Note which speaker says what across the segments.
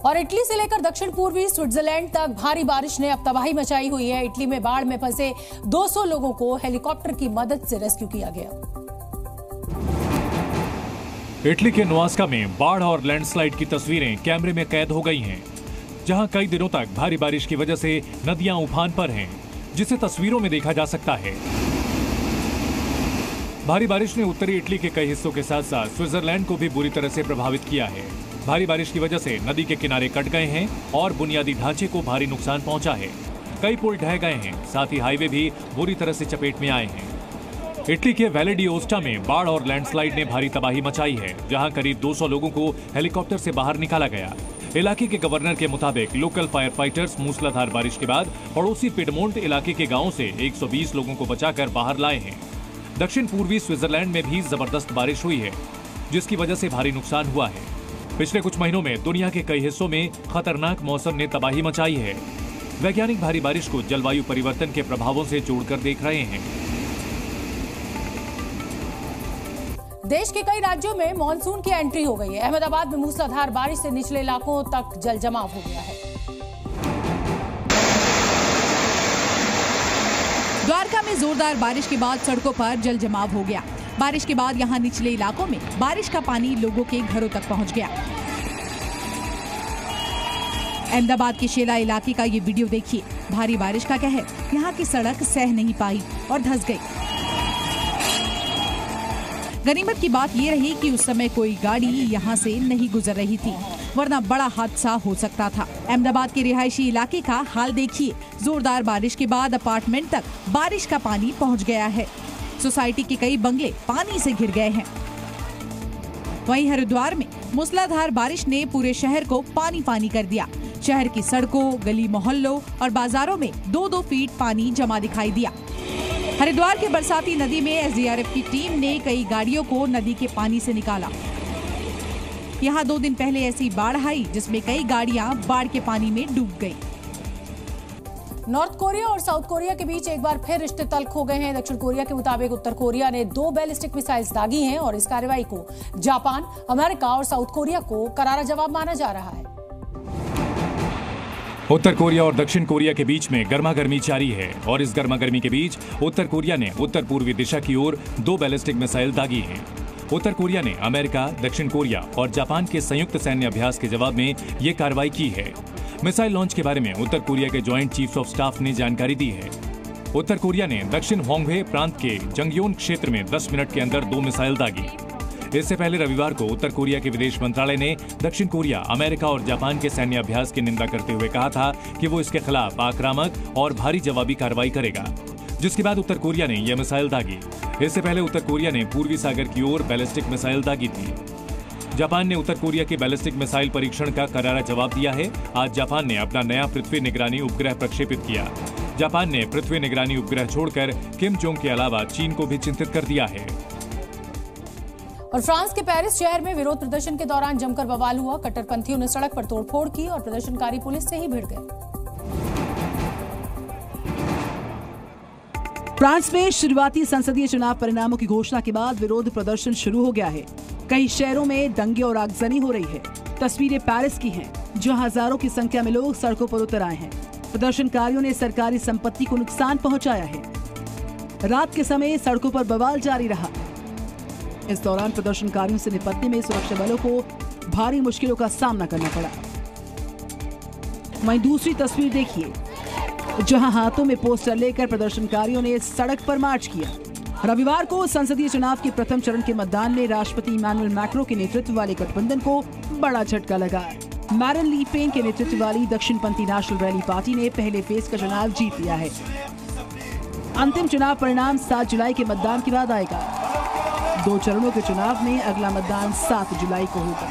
Speaker 1: और इटली से लेकर दक्षिण पूर्वी स्विट्जरलैंड तक भारी बारिश ने अब तबाही मचाई हुई है। इटली में बाढ़ में फंसे 200 लोगों को हेलीकॉप्टर की मदद से रेस्क्यू किया गया।
Speaker 2: इटली के नुआस्का में बाढ़ और लैंडस्लाइड की तस्वीरें कैमरे में कैद हो गई हैं, जहां कई दिनों तक भारी बारिश की वजह से नदियां उफान पर हैं, जिसे तस्वीरों में देखा जा सकता है। भारी बारिश ने उत्तरी इटली के कई हिस्सों के साथ साथ स्विट्जरलैंड को भी बुरी तरह से प्रभावित किया है। भारी बारिश की वजह से नदी के किनारे कट गए हैं और बुनियादी ढांचे को भारी नुकसान पहुंचा है। कई पुल ढह गए हैं, साथ ही हाईवे भी बुरी तरह से चपेट में आए हैं। इटली के वैले d'Aosta में बाढ़ और लैंडस्लाइड ने भारी तबाही मचाई है, जहां करीब 200 लोगों को हेलीकॉप्टर से बाहर निकाला गया। इलाके के गवर्नर के मुताबिक लोकल फायर फाइटर्स मूसलाधार बारिश के बाद पड़ोसी पिडमोंट इलाके के गांवों से 120 लोगों को बचाकर बाहर लाए हैं। दक्षिण पूर्वी स्विट्जरलैंड में भी जबरदस्त बारिश हुई है, जिसकी वजह से भारी नुकसान हुआ है। पिछले कुछ महीनों में दुनिया के कई हिस्सों में खतरनाक मौसम ने तबाही मचाई है। वैज्ञानिक भारी बारिश को जलवायु परिवर्तन के प्रभावों से जोड़कर देख रहे हैं।
Speaker 1: देश के कई राज्यों में मानसून की एंट्री हो गई है। अहमदाबाद में मूसलाधार बारिश से निचले इलाकों तक जल जमाव हो गया है।
Speaker 3: द्वारका में जोरदार बारिश के बाद सड़कों पर जल जमाव हो गया। बारिश के बाद यहां निचले इलाकों में बारिश का पानी लोगों के घरों तक पहुंच गया। अहमदाबाद के शेला इलाके का ये वीडियो देखिए। भारी बारिश का कहर यहां की सड़क सह नहीं पाई और धंस गई। गनीमत की बात ये रही कि उस समय कोई गाड़ी यहाँ से नहीं गुजर रही थी, वरना बड़ा हादसा हो सकता था। अहमदाबाद के रिहायशी इलाके का हाल देखिए। जोरदार बारिश के बाद अपार्टमेंट तक बारिश का पानी पहुँच गया है। सोसाइटी के कई बंगले पानी से घिर गए हैं। वहीं हरिद्वार में मूसलाधार बारिश ने पूरे शहर को पानी पानी कर दिया। शहर की सड़कों, गली मोहल्लों और बाजारों में 2-2 फीट पानी जमा दिखाई दिया। हरिद्वार के बरसाती नदी में एसडीआरएफ की टीम ने कई गाड़ियों को नदी के पानी से निकाला। यहाँ 2 दिन पहले ऐसी बाढ़ आई जिसमें कई गाड़ियाँ बाढ़ के पानी में डूब गई।
Speaker 1: नॉर्थ कोरिया और साउथ कोरिया के बीच एक बार फिर रिश्ते तल्ख हो गए हैं। दक्षिण कोरिया के मुताबिक उत्तर कोरिया ने 2 बैलिस्टिक मिसाइल्स दागी हैं और इस कार्रवाई को जापान, अमेरिका और साउथ कोरिया को करारा जवाब माना जा रहा है।
Speaker 2: उत्तर कोरिया और दक्षिण कोरिया के बीच में गर्मागर्मी जारी है और इस गर्मागर्मी के बीच उत्तर कोरिया ने उत्तर पूर्वी दिशा की ओर 2 बैलिस्टिक मिसाइल दागी हैं। उत्तर कोरिया ने अमेरिका, दक्षिण कोरिया और जापान के संयुक्त सैन्य अभ्यास के जवाब में ये कार्रवाई की है। मिसाइल लॉन्च के बारे में उत्तर कोरिया के जॉइंट चीफ्स ऑफ स्टाफ ने जानकारी दी है। उत्तर कोरिया ने दक्षिण होंगवे प्रांत के जंगयोन क्षेत्र में 10 मिनट के अंदर 2 मिसाइल दागी। इससे पहले रविवार को उत्तर कोरिया के विदेश मंत्रालय ने दक्षिण कोरिया, अमेरिका और जापान के सैन्य अभ्यास की निंदा करते हुए कहा था कि वो इसके खिलाफ आक्रामक और भारी जवाबी कार्रवाई करेगा, जिसके बाद उत्तर कोरिया ने यह मिसाइल दागी। इससे पहले उत्तर कोरिया ने पूर्वी सागर की ओर बैलिस्टिक मिसाइल दागी थी। जापान ने उत्तर कोरिया के बैलिस्टिक मिसाइल परीक्षण का करारा जवाब दिया है। आज जापान ने अपना नया पृथ्वी निगरानी उपग्रह प्रक्षेपित किया। जापान ने पृथ्वी निगरानी उपग्रह छोड़कर किम जोंग के अलावा चीन को भी चिंतित कर दिया है।
Speaker 1: और फ्रांस के पेरिस शहर में विरोध प्रदर्शन के दौरान जमकर बवाल हुआ। कट्टरपंथियों ने सड़क पर तोड़फोड़ की और प्रदर्शनकारी पुलिस से ही भिड़ गए।
Speaker 4: फ्रांस में शुरुआती संसदीय चुनाव परिणामों की घोषणा के बाद विरोध प्रदर्शन शुरू हो गया है। कई शहरों में दंगे और आगजनी हो रही है। तस्वीरें पेरिस की हैं, जहां हजारों की संख्या में लोग सड़कों पर उतर आए हैं। प्रदर्शनकारियों ने सरकारी संपत्ति को नुकसान पहुंचाया है। रात के समय सड़कों पर बवाल जारी रहा। इस दौरान प्रदर्शनकारियों से निपटने में सुरक्षा बलों को भारी मुश्किलों का सामना करना पड़ा। वहीं दूसरी तस्वीर देखिए, जहां हाथों में पोस्टर लेकर प्रदर्शनकारियों ने सड़क पर मार्च किया। रविवार को संसदीय चुनाव के प्रथम चरण के मतदान में राष्ट्रपति इमैनुअल मैक्रों के नेतृत्व वाले गठबंधन को बड़ा झटका लगा। मैरिन ली पेन के नेतृत्व वाली दक्षिणपंथी नेशनल रैली पार्टी ने पहले फेज का चुनाव जीत लिया है। अंतिम चुनाव परिणाम 7 जुलाई के मतदान के बाद आएगा। 2 चरणों के चुनाव में अगला मतदान 7 जुलाई को होगा।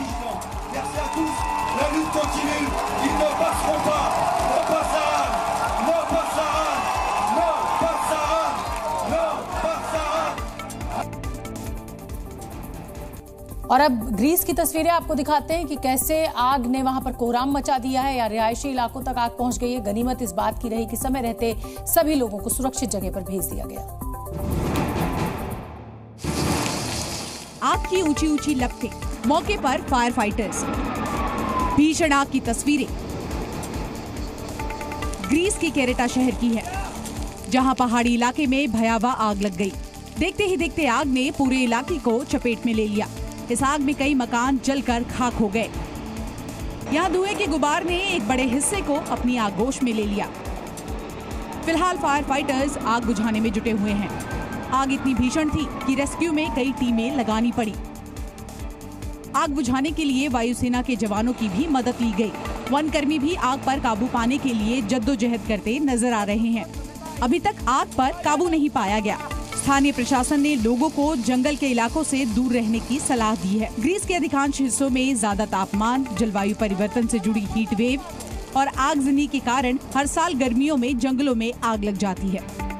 Speaker 1: और अब ग्रीस की तस्वीरें आपको दिखाते हैं कि कैसे आग ने वहां पर कोहराम मचा दिया है या रिहायशी इलाकों तक आग पहुंच गई है। गनीमत इस बात की रही कि समय रहते सभी लोगों को सुरक्षित जगह पर भेज दिया गया।
Speaker 3: आग की ऊंची ऊंची लपटें, मौके पर फायर फाइटर्स। भीषण आग की तस्वीरें ग्रीस के केरेटा शहर की है, जहां पहाड़ी इलाके में भयावह आग लग गई। देखते ही देखते आग ने पूरे इलाके को चपेट में ले लिया। इस आग में कई मकान जलकर खाक हो गए। यहाँ धुएं के गुबार ने एक बड़े हिस्से को अपनी आगोश में ले लिया। फिलहाल फायर फाइटर्स आग बुझाने में जुटे हुए हैं। आग इतनी भीषण थी कि रेस्क्यू में कई टीमें लगानी पड़ी। आग बुझाने के लिए वायुसेना के जवानों की भी मदद ली गई। वनकर्मी भी आग पर काबू पाने के लिए जद्दोजहद करते नजर आ रहे हैं। अभी तक आग पर काबू नहीं पाया गया। स्थानीय प्रशासन ने लोगों को जंगल के इलाकों से दूर रहने की सलाह दी है। ग्रीस के अधिकांश हिस्सों में ज्यादा तापमान, जलवायु परिवर्तन से जुड़ी हीट वेव और आगजनी के कारण हर साल गर्मियों में जंगलों में आग लग जाती है।